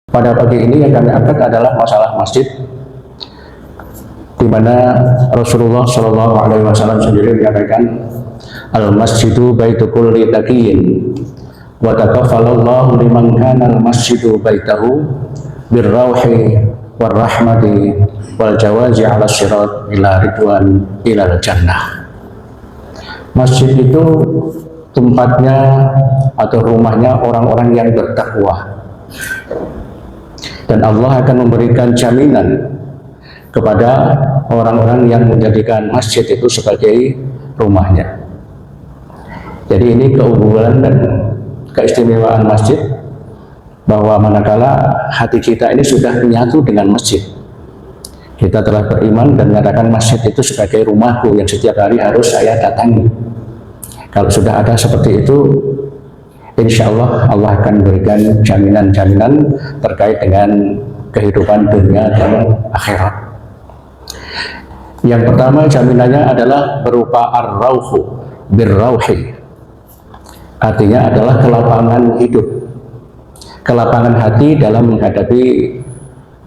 Pada pagi ini yang kami angkat adalah masalah masjid, di mana Rasulullah Shallallahu Alaihi Wasallam sendiri menyatakan, al masjidu baitu kulli taqiyyin wa takaffalallahu liman kana al masjidu baitahu birrauhi warahmati wal jawazi ala sirat ila ridwan ilal jannah. Masjid itu tempatnya atau rumahnya orang-orang yang bertakwa, dan Allah akan memberikan jaminan kepada orang-orang yang menjadikan masjid itu sebagai rumahnya. Jadi ini keunggulan dan keistimewaan masjid, bahwa manakala hati kita ini sudah menyatu dengan masjid, kita telah beriman dan menyatakan masjid itu sebagai rumahku yang setiap hari harus saya datangi. Kalau sudah ada seperti itu, insya Allah Allah akan berikan jaminan-jaminan terkait dengan kehidupan dunia dan akhirat. Yang pertama jaminannya adalah berupa ar-rauhu birrauhi, artinya adalah kelapangan hidup, kelapangan hati dalam menghadapi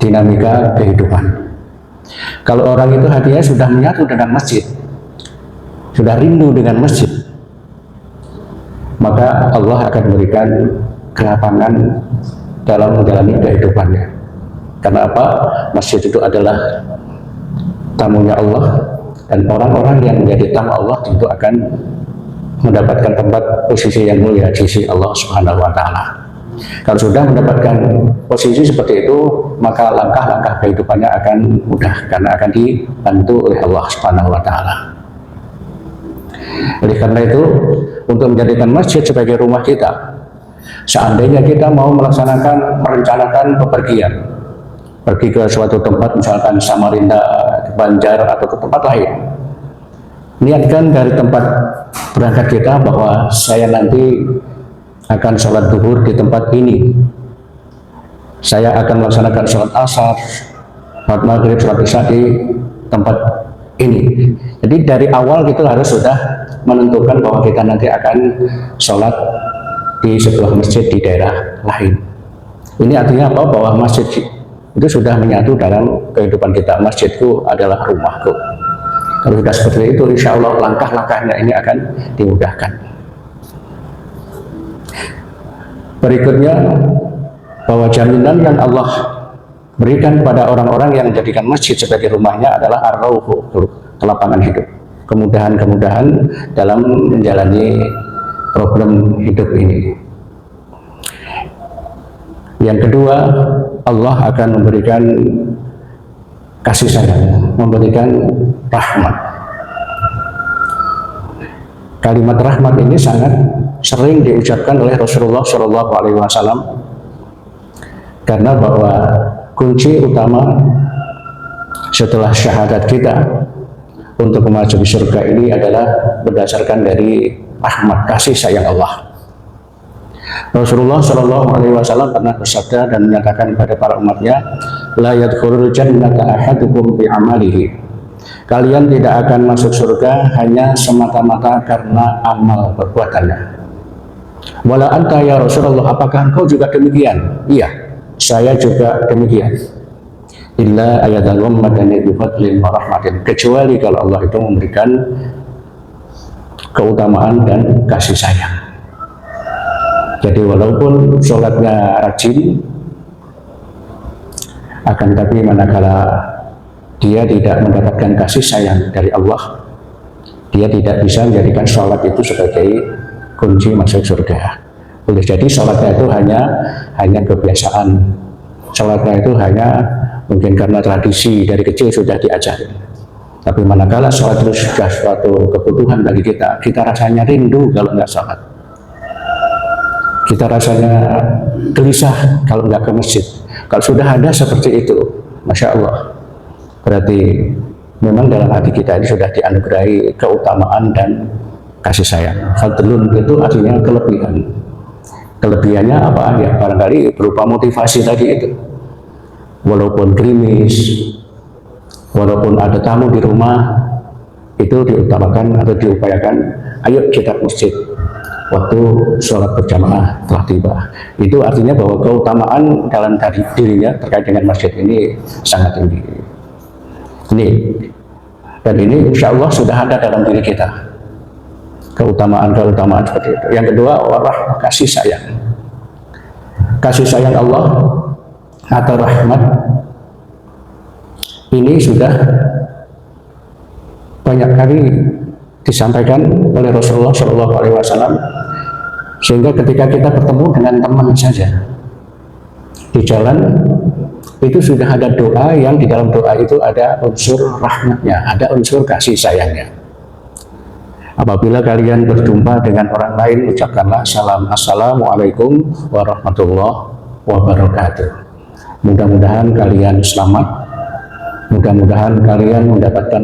dinamika kehidupan. Kalau orang itu hatinya sudah menyatu dengan masjid, sudah rindu dengan masjid, maka Allah akan memberikan kelapangan dalam menjalani kehidupannya. Karena apa? Masjid itu adalah tamunya Allah, dan orang-orang yang menjadi tamu Allah tentu akan mendapatkan tempat posisi yang mulia di sisi Allah Subhanahu wa Ta'ala. Kalau sudah mendapatkan posisi seperti itu, maka langkah-langkah kehidupannya akan mudah karena akan dibantu oleh Allah Subhanahu wa Ta'ala. Oleh karena itu, untuk menjadikan masjid sebagai rumah kita, seandainya kita mau merencanakan bepergian, pergi ke suatu tempat, misalkan Samarinda, ke Banjar, atau ke tempat lain, niatkan dari tempat berangkat kita bahwa saya nanti akan sholat zuhur di tempat ini, saya akan melaksanakan sholat asar, sholat maghrib, sholat isya di tempat ini. Jadi dari awal kita harus sudah menentukan bahwa kita nanti akan sholat di sebuah masjid di daerah lain. Ini artinya apa? Bahwa masjid itu sudah menyatu dalam kehidupan kita. Masjidku adalah rumahku. Kalau sudah seperti itu, insya Allah langkah-langkahnya ini akan dimudahkan. Berikutnya, bahwa jaminan yang Allah berikan pada orang-orang yang menjadikan masjid sebagai rumahnya adalah ar-rauhu, kelapangan hidup, kemudahan-kemudahan dalam menjalani problem hidup ini. Yang kedua, Allah akan memberikan kasih sayang, memberikan rahmat. Kalimat rahmat ini sangat sering diucapkan oleh Rasulullah Shallallahu Alaihi Wasallam, karena bahwa kunci utama setelah syahadat kita untuk memasuki surga ini adalah berdasarkan dari rahmat, kasih sayang Allah. Rasulullah Shallallahu Alaihi Wasallam pernah bersabda dan menyatakan kepada para umatnya, la yadkhulul jannata ahadukum bi amalihi. Kalian tidak akan masuk surga hanya semata-mata karena amal perbuatannya. Wala anta ya Rasulullah, apakah engkau juga demikian? Iya, saya juga demikian. Illa ayatul ummadani bi fadlin wa rahmatin, kecuali kalau Allah itu memberikan keutamaan dan kasih sayang. Jadi walaupun sholatnya rajin, akan tapi manakala dia tidak mendapatkan kasih sayang dari Allah, dia tidak bisa menjadikan sholat itu sebagai kunci masuk surga. Boleh jadi sholatnya itu hanya kebiasaan, sholatnya itu hanya mungkin karena tradisi dari kecil sudah diajarin. Tapi manakala sholat itu sudah suatu kebutuhan bagi kita, kita rasanya rindu kalau nggak sholat. Kita rasanya gelisah kalau nggak ke masjid. Kalau sudah ada seperti itu, Masya Allah, berarti memang dalam hati kita ini sudah dianugerahi keutamaan dan kasih sayang. Fadlun itu artinya kelebihan. Kelebihannya apa? Ya barangkali berupa motivasi tadi itu. Walaupun gerimis, walaupun ada tamu di rumah, itu diutamakan atau diupayakan, ayo kita ke masjid. waktu sholat berjamaah telah tiba. Itu artinya bahwa keutamaan dalam dirinya terkait dengan masjid ini sangat tinggi. Ini, dan ini insya Allah sudah ada dalam diri kita, keutamaan seperti itu. Yang kedua, kasih sayang. Kasih sayang Allah atau rahmat ini sudah banyak kali disampaikan oleh Rasulullah SAW, sehingga ketika kita bertemu dengan teman saja di jalan, itu sudah ada doa yang di dalam doa itu ada unsur rahmatnya, ada unsur kasih sayangnya. Apabila kalian berjumpa dengan orang lain, ucapkanlah salam, assalamualaikum warahmatullahi wabarakatuh. Mudah-mudahan kalian selamat, mudah-mudahan kalian mendapatkan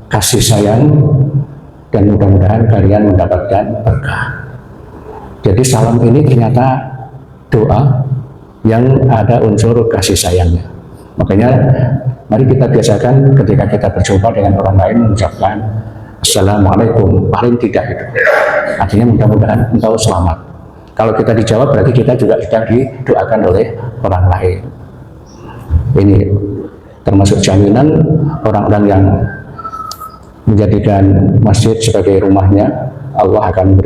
kasih sayang, dan mudah-mudahan kalian mendapatkan berkah. Jadi salam ini ternyata doa yang ada unsur kasih sayangnya. Makanya mari kita biasakan ketika kita berjumpa dengan orang lain mengucapkan assalamualaikum, paling tidak itu. Artinya mudah-mudahan engkau selamat. Kalau kita dijawab berarti kita juga sedang didoakan oleh orang lain. Ini termasuk jaminan orang-orang yang menjadikan masjid sebagai rumahnya, Allah akan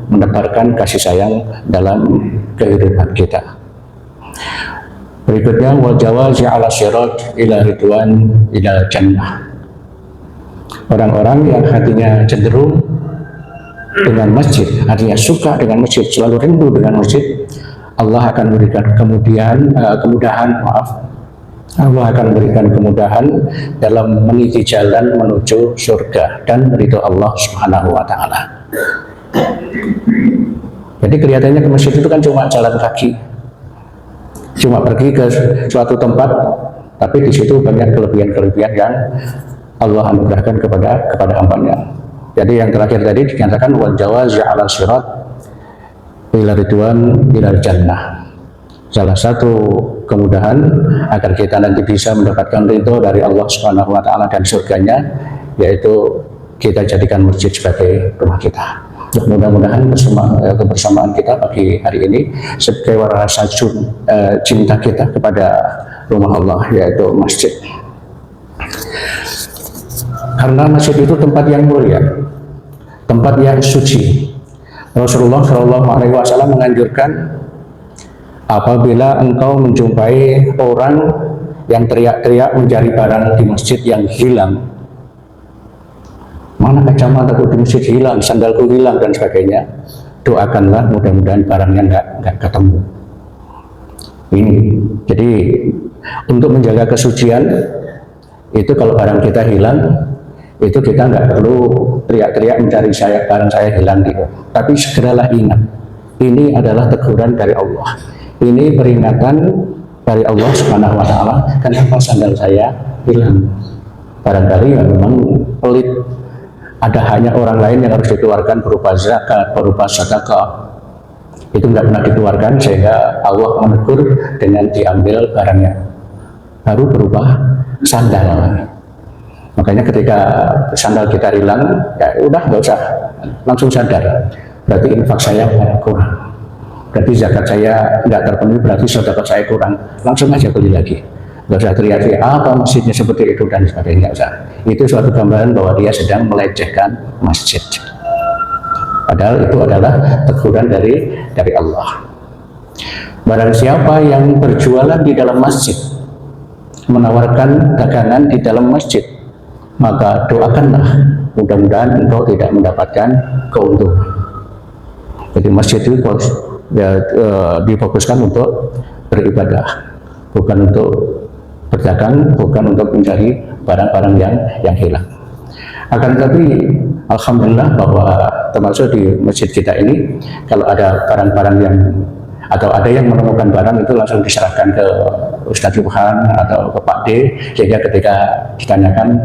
menebarkan kasih sayang dalam kehidupan kita. Berikutnya, wal jawazi ala syirat ila ridwan ila jannah. Orang-orang yang hatinya cenderung dengan masjid, hatinya suka dengan masjid, selalu rindu dengan masjid, Allah akan memberikan Allah akan memberikan kemudahan dalam meniti jalan menuju surga dan ridho Allah Subhanahu wa Ta'ala. Jadi kelihatannya ke masjid itu kan cuma jalan kaki, cuma pergi ke suatu tempat, tapi di situ banyak kelebihan-kelebihan yang Allah anugerahkan kepada hambanya. Jadi yang terakhir tadi dikatakan wal jawazi ala syirat ila ridwan ila jannah. Salah satu kemudahan agar kita nanti bisa mendapatkan ridho dari Allah Subhanahu wa Ta'ala dan surganya, yaitu kita jadikan masjid sebagai rumah kita. Mudah-mudahan kebersamaan kita pagi hari ini sebagai rasa cinta kita kepada rumah Allah, yaitu masjid. Karena masjid itu tempat yang mulia, tempat yang suci. Rasulullah SAW menganjurkan, apabila engkau menjumpai orang yang teriak-teriak mencari barang di masjid yang hilang, mana kacamataku di masjid hilang, sandalku hilang dan sebagainya, doakanlah mudah-mudahan barangnya nggak ketemu. Ini, jadi untuk menjaga kesucian itu kalau barang kita hilang, itu kita nggak perlu teriak-teriak mencari barang saya hilang gitu. Tapi segeralah ingat, ini adalah teguran dari Allah. Ini peringatan dari Allah Subhanahu wa Ta'ala, kenapa sandal saya hilang. Barangkali memang pelit, ada hanya orang lain yang harus dikeluarkan berupa zakat, berupa sedekah. Itu nggak pernah dikeluarkan, sehingga Allah menegur dengan diambil barangnya, baru berupa sandal. Makanya ketika sandal kita hilang, ya udah nggak usah langsung sadar, berarti infak saya kurang, berarti zakat saya nggak terpenuhi, berarti sedekah saya kurang, langsung aja beli lagi, nggak usah teriak-teriak apa masjidnya seperti itu dan sebagainya. Nggak usah. Itu suatu gambaran bahwa dia sedang melecehkan masjid, padahal itu adalah teguran dari Allah. Barang siapa yang berjualan di dalam masjid, menawarkan dagangan di dalam masjid, maka doakanlah mudah-mudahan engkau tidak mendapatkan keuntungan. Jadi masjid itu difokuskan untuk beribadah, bukan untuk berdagang, bukan untuk mencari barang-barang yang hilang. Akan tetapi alhamdulillah bahwa termasuk di masjid kita ini, kalau ada barang-barang yang atau ada yang menemukan barang, itu langsung diserahkan ke Ustadz Subhan atau ke Pak D, sehingga ketika ditanyakan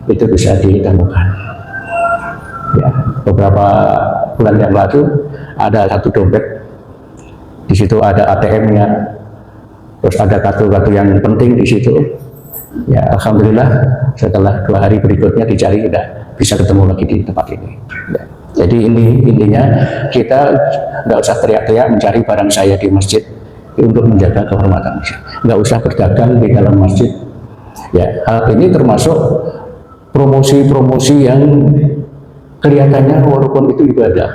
itu bisa ditemukan. Ya, beberapa bulan yang lalu ada satu dompet, di situ ada ATM-nya, terus ada kartu-kartu yang penting di situ. Ya, alhamdulillah setelah 2 hari berikutnya dicari, sudah bisa ketemu lagi di tempat ini. Ya. Jadi ini intinya, kita nggak usah teriak-teriak mencari barang saya di masjid untuk menjaga kehormatan masjid. Nggak usah berdagang di dalam masjid. Ya, hal ini termasuk promosi-promosi yang kelihatannya walaupun itu ibadah.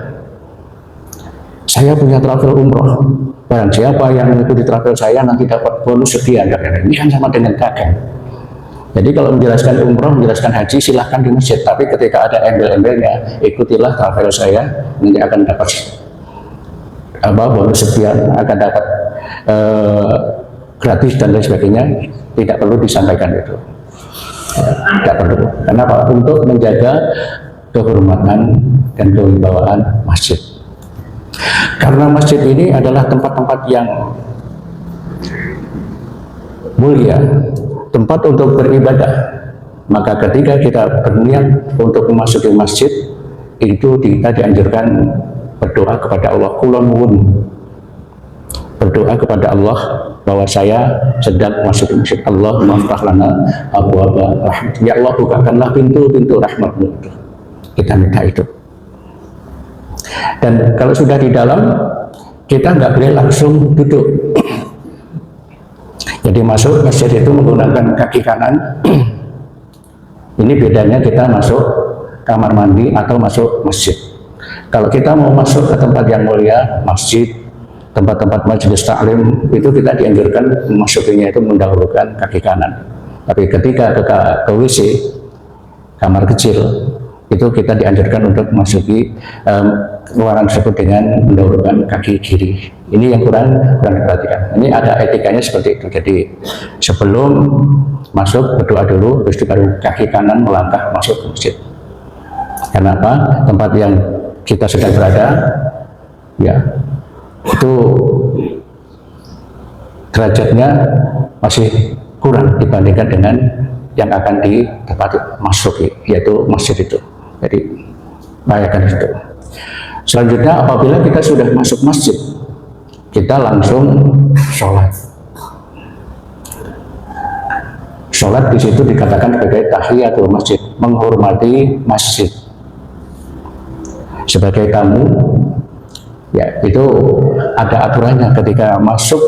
Saya punya travel umroh, barang siapa yang mengikuti travel saya nanti dapat bonus sekian. Ini kan sama dengan dagang. Jadi kalau menjelaskan umroh, menjelaskan haji, silahkan di masjid. Tapi ketika ada embel-embelnya, ikutilah travel saya, nanti akan dapat bonus sekian, akan dapat gratis dan lain sebagainya. Tidak perlu disampaikan itu. Tidak perlu. Kenapa? Untuk menjaga kehormatan dan kewibawaan masjid. Karena masjid ini adalah tempat-tempat yang mulia, tempat untuk beribadah. Maka ketika kita berniat untuk memasuki masjid, itu kita dianjurkan berdoa kepada Allah. Berdoa kepada Allah bahwa saya sedang masuk masjid. Allah maftah lana abwaaba rahmat. Ya Allah, bukakanlah pintu-pintu rahmat-Mu. Kita minta itu. Dan kalau sudah di dalam, kita nggak boleh langsung duduk. Jadi masuk masjid itu menggunakan kaki kanan. Ini bedanya kita masuk kamar mandi atau masuk masjid. Kalau kita mau masuk ke tempat yang mulia, masjid, tempat-tempat majelis taklim, itu kita dianjurkan masukinya itu mendahulukan kaki kanan. Tapi ketika ke WC, kamar kecil, itu kita dianjurkan untuk masuki ruangan tersebut dengan mendahulukan kaki kiri. Ini yang kurang diperhatikan. Ini ada etikanya seperti itu. Jadi sebelum masuk berdoa dulu, terus baru kaki kanan melangkah masuk ke masjid. Kenapa? Tempat yang kita sedang berada, ya itu derajatnya masih kurang dibandingkan dengan yang akan ditempati masuki, yaitu masjid itu. Jadi bayangkan itu. Selanjutnya, apabila kita sudah masuk masjid, kita langsung sholat. Sholat di situ dikatakan sebagai tahiyatul masjid, menghormati masjid. Sebagai tamu, ya itu ada aturannya. Ketika masuk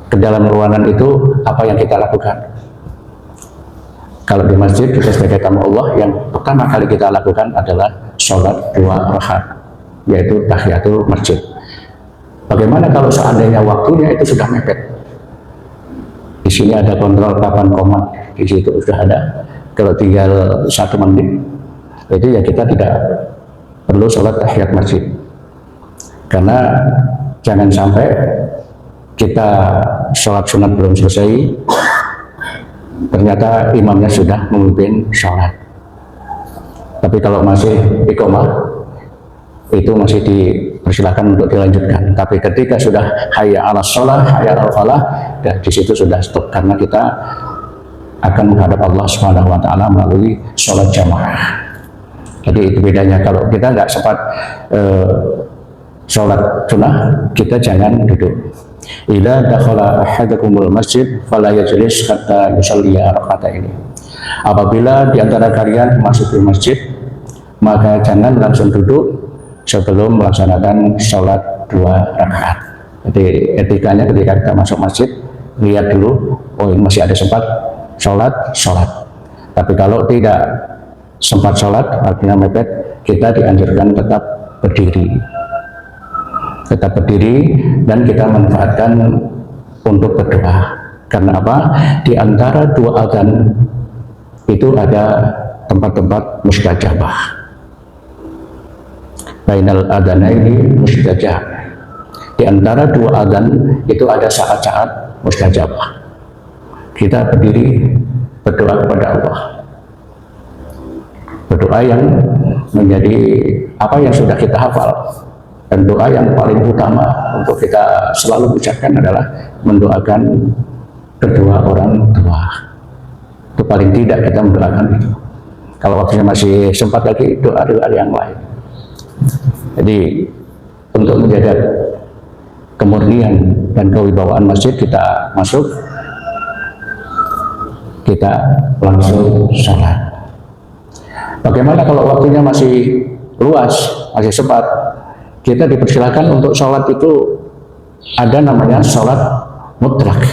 ke dalam ruangan itu, apa yang kita lakukan? Kalau di masjid, kita sebagai tamu Allah, yang pertama kali kita lakukan adalah sholat 2 rakaat, yaitu tahiyatul masjid. Bagaimana kalau seandainya waktunya itu sudah mepet? Di sini ada kontrol kapan komat, di situ sudah ada. Kalau tinggal 1 menit, itu ya kita tidak perlu sholat tahiyat masjid. Karena jangan sampai kita sholat sunat belum selesai, ternyata imamnya sudah memimpin sholat. Tapi kalau masih iqomah, itu masih dipersilakan untuk dilanjutkan. Tapi ketika sudah hayya 'alas shalah, hayya 'alal falah, dan di situ sudah stop, karena kita akan menghadap Allah Subhanahu wa taala melalui sholat jamaah. Jadi itu bedanya. Kalau kita nggak sempat sholat sunnah, kita jangan duduk. Idza dakhala ahadukumul masjid fala yajlis hatta yusalliya raka'ataini. Apabila di antara kalian masuk ke masjid, maka jangan langsung duduk sebelum melaksanakan sholat 2 rakaat. Jadi etikanya ketika kita masuk masjid, lihat dulu, oh ini masih ada sempat sholat. Tapi kalau tidak sempat sholat, artinya mepet, kita dianjurkan tetap berdiri dan kita manfaatkan untuk berdoa. Karena apa? Di antara 2 adzan itu ada tempat-tempat mustajabah. Bainal adzanaini mustajab. Di antara 2 adzan itu ada saat-saat mustajabah. Kita berdiri berdoa kepada Allah. Berdoa yang menjadi apa yang sudah kita hafal. Dan doa yang paling utama untuk kita selalu ucapkan adalah mendoakan kedua orang tua. Itu paling tidak kita mendoakan itu. Kalau waktunya masih sempat lagi, doa-doa yang lain. Jadi untuk menjaga kemurnian dan kewibawaan masjid, kita masuk, kita langsung sholat. Bagaimana kalau waktunya masih luas, masih sempat. Kita dipersilakan untuk sholat itu ada namanya sholat mutlak.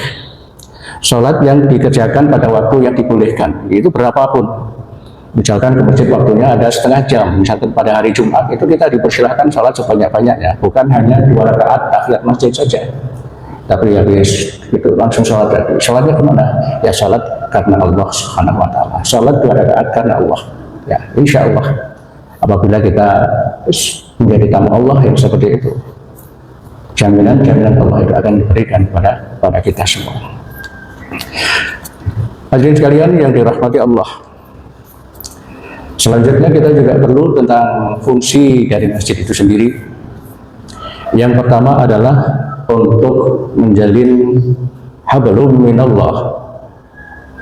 Sholat yang dikerjakan pada waktu yang dibolehkan, itu berapapun. Misalkan ke masjid waktunya ada setengah jam, misalkan pada hari Jumat, itu kita dipersilakan sholat sebanyak-banyaknya, bukan hanya 2 rakaat tahiyat masjid saja. Tapi habis itu langsung sholat. Sholatnya kemana? Ya sholat karena Allah Subhanahu Wa Taala. Sholat 2 rakaat karena Allah. Ya, insya Allah apabila kita menjadi tamu Allah yang seperti itu, jaminan Allah itu akan diberikan pada kita semua. Hadirin sekalian yang dirahmati Allah. Selanjutnya kita juga perlu tentang fungsi dari masjid itu sendiri. Yang pertama adalah untuk menjalin hablum minallah,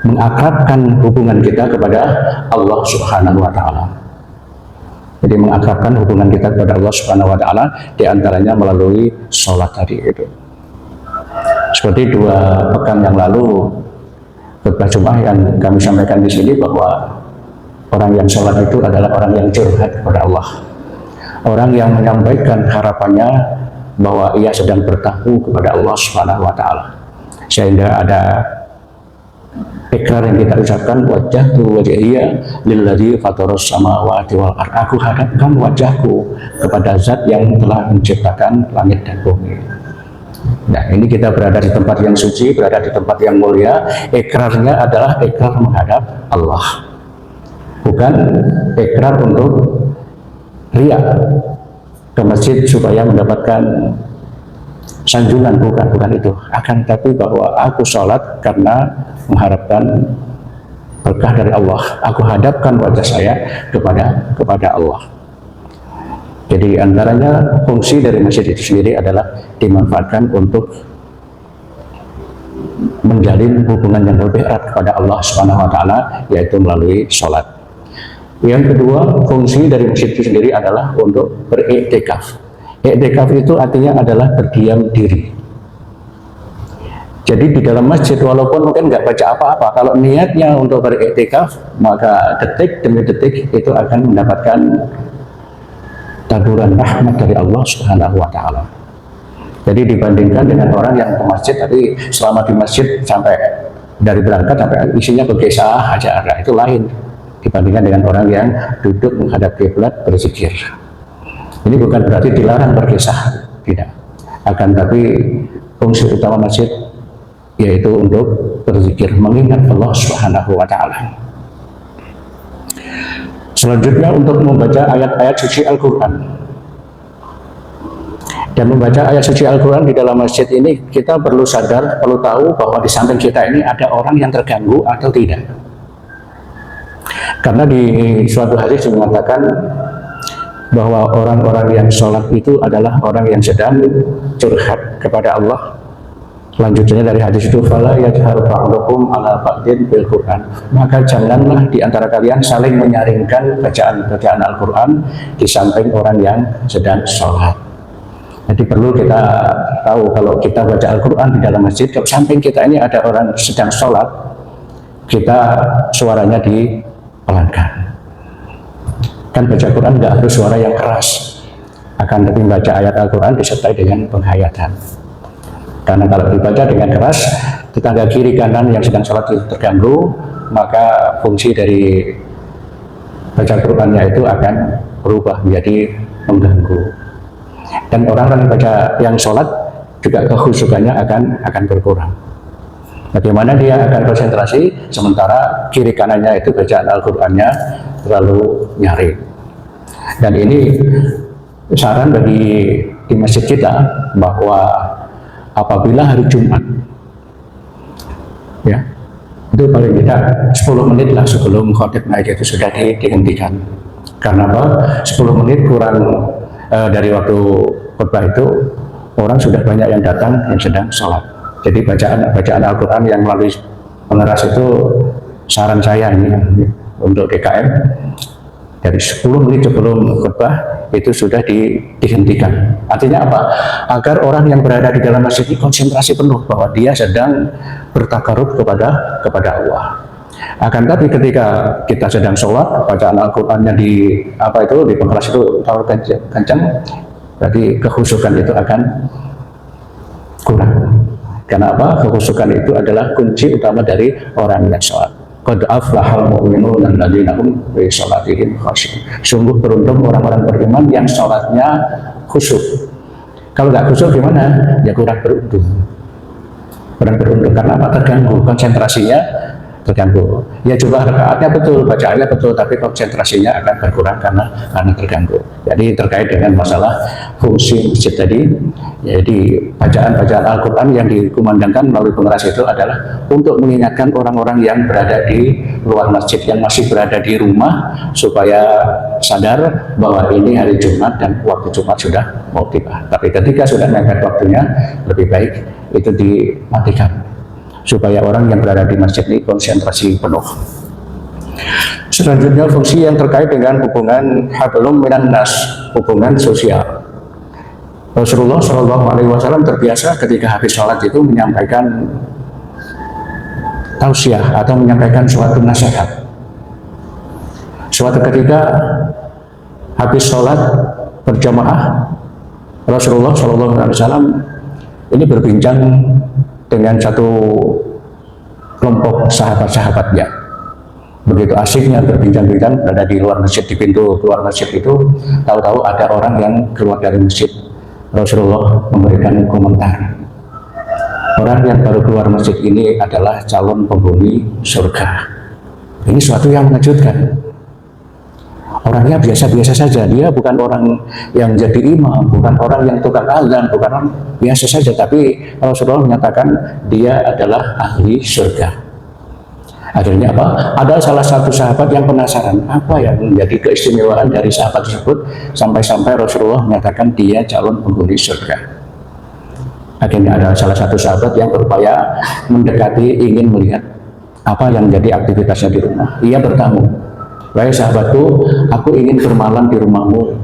mengakrabkan hubungan kita kepada Allah Subhanahu Wa Taala. Jadi mengakrabkan hubungan kita kepada Allah Subhanahu Wa Taala diantaranya melalui sholat tadi itu. Seperti 2 pekan yang lalu khutbah Jumat yang kami sampaikan di sini bahwa orang yang sholat itu adalah orang yang curhat kepada Allah, orang yang menyampaikan harapannya bahwa ia sedang bertamu kepada Allah Subhanahu Wa Taala, sehingga ada ikrar yang kita ucapkan, wajjahtu wajhiya lilladzi fataras samawati wal ardh. Aku hadapkan wajahku kepada zat yang telah menciptakan langit dan bumi. Nah, ini kita berada di tempat yang suci, berada di tempat yang mulia. Ikrarnya adalah ikrar menghadap Allah, bukan ikrar untuk riya ke masjid supaya mendapatkan sanjungan, bukan itu. Akan tapi bahwa aku sholat karena mengharapkan berkah dari Allah. Aku hadapkan wajah saya kepada Allah. Jadi antaranya fungsi dari masjid itu sendiri adalah dimanfaatkan untuk menjalin hubungan yang lebih erat kepada Allah Subhanahu Wa Taala, yaitu melalui sholat. Yang kedua, fungsi dari masjid itu sendiri adalah untuk beriktikaf. Iktikaf itu artinya adalah berdiam diri. Jadi di dalam masjid walaupun mungkin nggak baca apa-apa, kalau niatnya untuk beriktikaf, maka detik demi detik itu akan mendapatkan taburan rahmat dari Allah Subhanahu Wa Taala. Jadi dibandingkan dengan orang yang ke masjid tapi selama di masjid sampai dari berangkat sampai isinya bergesah aja, itu lain dibandingkan dengan orang yang duduk menghadap kiblat berzikir. Ini bukan berarti dilarang berkisah, tidak. Akan tapi fungsi utama masjid yaitu untuk berzikir, mengingat Allah Subhanahu Wa Taala. Selanjutnya untuk membaca ayat-ayat suci Al-Quran. Dan membaca ayat suci Al-Quran di dalam masjid ini kita perlu sadar, perlu tahu bahwa di samping kita ini ada orang yang terganggu atau tidak. Karena di suatu hadis mengatakan bahwa orang-orang yang sholat itu adalah orang yang sedang curhat kepada Allah. Lanjutnya dari hadis itu, fala yajhar ba'dukum ala ba'din bil Qur'an. Maka janganlah di antara kalian saling menyaringkan bacaan Al-Quran di samping orang yang sedang sholat. Jadi perlu kita tahu kalau kita baca Al-Quran di dalam masjid, kalau samping kita ini ada orang sedang sholat, kita suaranya dipelankan. Kan baca Quran nggak harus suara yang keras, akan tapi baca ayat Al-Quran disertai dengan penghayatan. Karena kalau dibaca dengan keras, tetangga kiri kanan yang sedang sholat itu terganggu, maka fungsi dari baca Qurannya itu akan berubah menjadi mengganggu. Dan orang-orang yang sholat juga kekhusyukannya akan berkurang. Bagaimana dia akan konsentrasi sementara kiri kanannya itu bacaan Al-Qurannya terlalu nyaring. Dan ini saran bagi di masjid kita bahwa apabila hari Jumat, ya, itu paling tidak 10 menit lah sebelum khotib naik itu sudah dihentikan. Karena apa? 10 menit kurang dari waktu khutbah itu orang sudah banyak yang datang yang sedang sholat. Jadi bacaan Al-Quran yang melalui pengeras itu saran saya ini untuk DKM dari 10 menit sebelum khutbah itu sudah dihentikan. Artinya apa? Agar orang yang berada di dalam masjid ini konsentrasi penuh bahwa dia sedang bertakarub kepada Allah. Akan tapi ketika kita sedang sholat, bacaan Al-Qur'annya di di pengeras itu terlalu kencang, berarti kekhusyukan itu akan kurang. Karena apa? Kekhusyukan itu adalah kunci utama dari orang yang sholat. Qad aflahal mu'minun alladzina hum fi sholatihim khasyu'un. Sungguh beruntung orang-orang beriman yang sholatnya khusyuk. Kalau nggak khusyuk gimana? Ya kurang beruntung. Kurang beruntung karena apa? Terganggu konsentrasinya, terganggu. Ya coba rakaatnya betul, bacaannya betul, tapi konsentrasinya akan berkurang karena terganggu. Jadi terkait dengan masalah fungsi masjid tadi, jadi bacaan Al-Quran yang dikumandangkan melalui pengeras itu adalah untuk mengingatkan orang-orang yang berada di luar masjid, yang masih berada di rumah, supaya sadar bahwa ini hari Jumat dan waktu Jumat sudah mau tiba. Tapi ketika sudah mepet waktunya, lebih baik itu dimatikan, supaya orang yang berada di masjid ini konsentrasi penuh. Selanjutnya fungsi yang terkait dengan hubungan hablum minan nas, hubungan sosial. Rasulullah Shallallahu Alaihi Wasallam terbiasa ketika habis sholat itu menyampaikan tausiah atau menyampaikan suatu nasihat. Suatu ketika habis sholat berjamaah, Rasulullah Shallallahu Alaihi Wasallam ini berbincang dengan satu kelompok sahabat-sahabatnya. Begitu asiknya berbincang-bincang, berada di luar masjid, di pintu keluar masjid itu, tahu-tahu ada orang yang keluar dari masjid. Rasulullah memberikan komentar. Orang yang baru keluar masjid ini adalah calon penghuni surga. Ini suatu yang mengejutkan. Orangnya biasa-biasa saja, dia bukan orang yang jadi imam, bukan orang yang tukang azan, bukan orang biasa saja, tapi Rasulullah menyatakan dia adalah ahli surga. Akhirnya apa? Ada salah satu sahabat yang penasaran, apa yang menjadi keistimewaan dari sahabat tersebut sampai-sampai Rasulullah menyatakan dia calon penghuni surga. Akhirnya ada salah satu sahabat yang berupaya mendekati, ingin melihat apa yang menjadi aktivitasnya di rumah. Ia bertamu, "Wahai sahabatku, aku ingin bermalam di rumahmu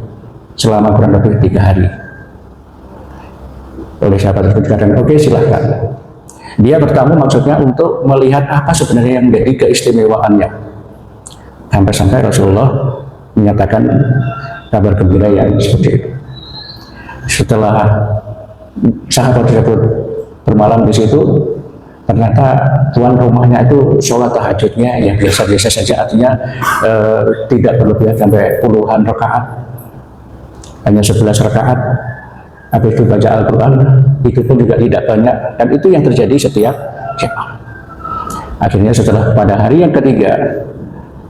selama kurang lebih 3 hari. Oleh sahabat tersebut dikatakan, "Oke, silahkan." Dia bertamu maksudnya untuk melihat apa sebenarnya yang menjadi keistimewaannya. Sampai-sampai Rasulullah menyatakan kabar gembira yang seperti itu. Setelah sahabat tersebut bermalam di situ, ternyata tuan rumahnya itu sholat tahajudnya ya biasa-biasa saja, artinya tidak berlebihan sampai puluhan rakaat, hanya 11 rakaat. Habis itu baca Al-Quran, itu pun juga tidak banyak, dan itu yang terjadi setiap jamaah. Akhirnya setelah pada hari yang ketiga,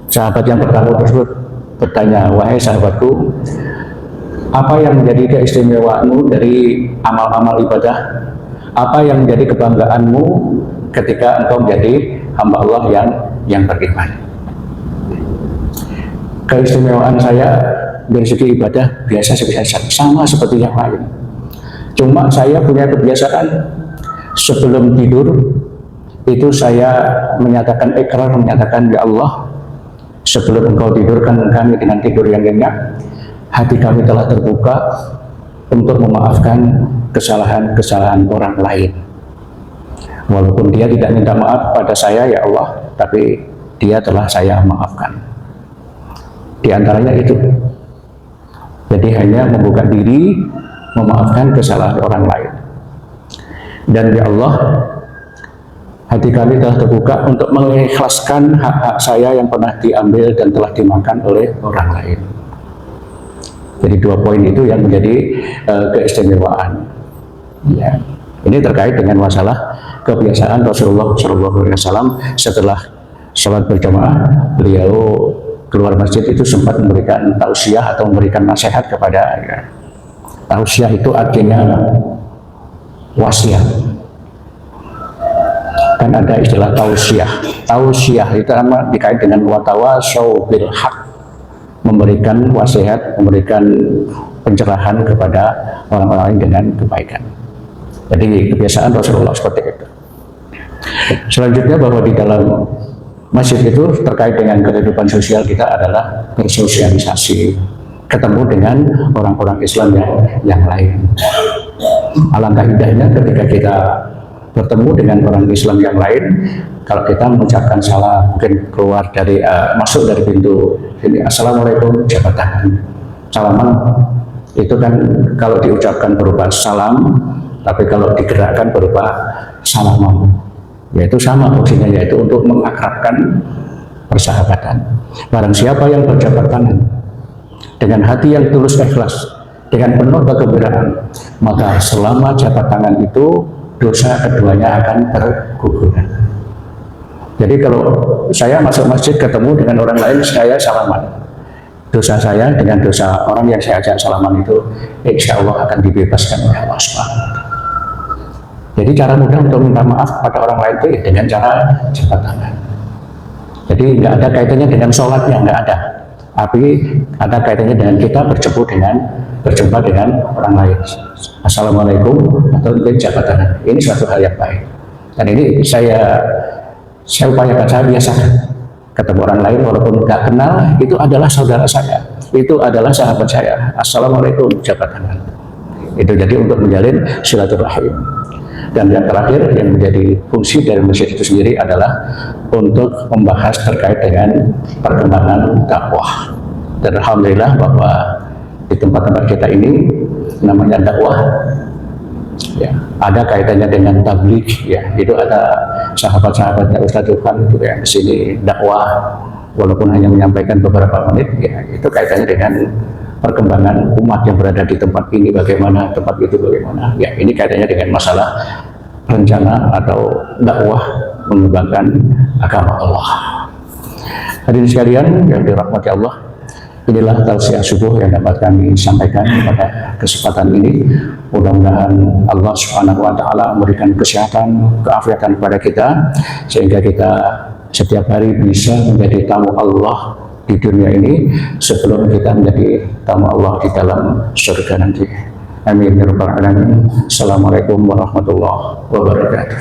sahabat yang pertama tersebut bertanya, "Wahai sahabatku, apa yang menjadi keistimewaanmu dari amal-amal ibadah? Apa yang menjadi kebanggaanmu ketika engkau menjadi hamba Allah yang beriman?" Keistimewaan saya dari segi ibadah biasa-biasa, sama seperti yang lain. Cuma saya punya kebiasaan sebelum tidur itu saya menyatakan ikrar, menyatakan, "Ya Allah, sebelum engkau tidurkan kami dengan tidur yang nyenyak, hati kami telah terbuka untuk memaafkan kesalahan-kesalahan orang lain. Walaupun dia tidak minta maaf pada saya, ya Allah, tapi dia telah saya maafkan." Di antaranya itu. Jadi hanya membuka diri, memaafkan kesalahan orang lain. Dan ya Allah, hati kami telah terbuka untuk mengikhlaskan hak-hak saya yang pernah diambil dan telah dimakan oleh orang lain. Jadi 2 poin itu yang menjadi keistimewaan. Ya. Ini terkait dengan masalah kebiasaan Rasulullah SAW setelah sholat berjamaah, beliau keluar masjid itu sempat memberikan tausiah atau memberikan nasihat kepada ya. Tausiah itu artinya wasiat. Kan ada istilah tausiah. Tausiah itu sama dikait dengan watawasau bil haq, memberikan wasiat, memberikan pencerahan kepada orang-orang dengan kebaikan. Jadi kebiasaan Rasulullah seperti itu. Selanjutnya bahwa di dalam masjid itu terkait dengan kehidupan sosial kita adalah bersosialisasi, ketemu dengan orang-orang Islam yang lain. Alangkah indahnya ketika kita bertemu dengan orang Islam yang lain, kalau kita mengucapkan salam, mungkin keluar dari masuk dari pintu ini, assalamualaikum, jabat tangan, salaman, itu kan kalau diucapkan berupa salam, tapi kalau digerakkan berupa salaman, yaitu sama fungsinya, yaitu untuk mengakrabkan persahabatan. Barang siapa yang berjabat tangan dengan hati yang tulus ikhlas, dengan penuh kegembiraan, maka selama jabat tangan itu dosa keduanya akan terguguran. Jadi kalau saya masuk masjid ketemu dengan orang lain, saya salaman, dosa saya dengan dosa orang yang saya ajak salaman itu insya Allah akan dibebaskan oleh Allah SWT. Jadi cara mudah untuk minta maaf pada orang lain itu dengan cara jabat tangan. Jadi nggak ada kaitannya dengan sholatnya, nggak ada, tapi ada kaitannya dengan kita berjumpa dengan orang lain. Assalamualaikum atau jabat tangan. Ini suatu hal yang baik. Dan ini saya upayakan, saya biasakan ketemu orang lain walaupun nggak kenal, itu adalah saudara saya, itu adalah sahabat saya. Assalamualaikum, jabat tangan. Itu jadi untuk menjalin silaturahim. Dan yang terakhir yang menjadi fungsi dari masjid itu sendiri adalah untuk membahas terkait dengan perkembangan dakwah. Dan alhamdulillah bahwa di tempat-tempat kita ini namanya dakwah, ya, ada kaitannya dengan tabligh, ya, itu ada sahabat-sahabatnya Ustadz Dufan itu yang di sini dakwah walaupun hanya menyampaikan beberapa menit, ya, itu kaitannya dengan perkembangan umat yang berada di tempat ini, bagaimana, tempat itu bagaimana, ya, ini kaitannya dengan masalah rencana atau dakwah mengembangkan agama Allah. Hadirin sekalian yang dirahmati Allah, inilah tausiah subuh yang dapat kami sampaikan pada kesempatan ini. Mudah-mudahan Allah Subhanahu wa Ta'ala memberikan kesehatan, keafiatan kepada kita, sehingga kita setiap hari bisa menjadi tamu Allah di dunia ini sebelum kita menjadi tamu Allah di dalam surga nanti. Amin ya rabbal alamin. Assalamualaikum warahmatullahi wabarakatuh.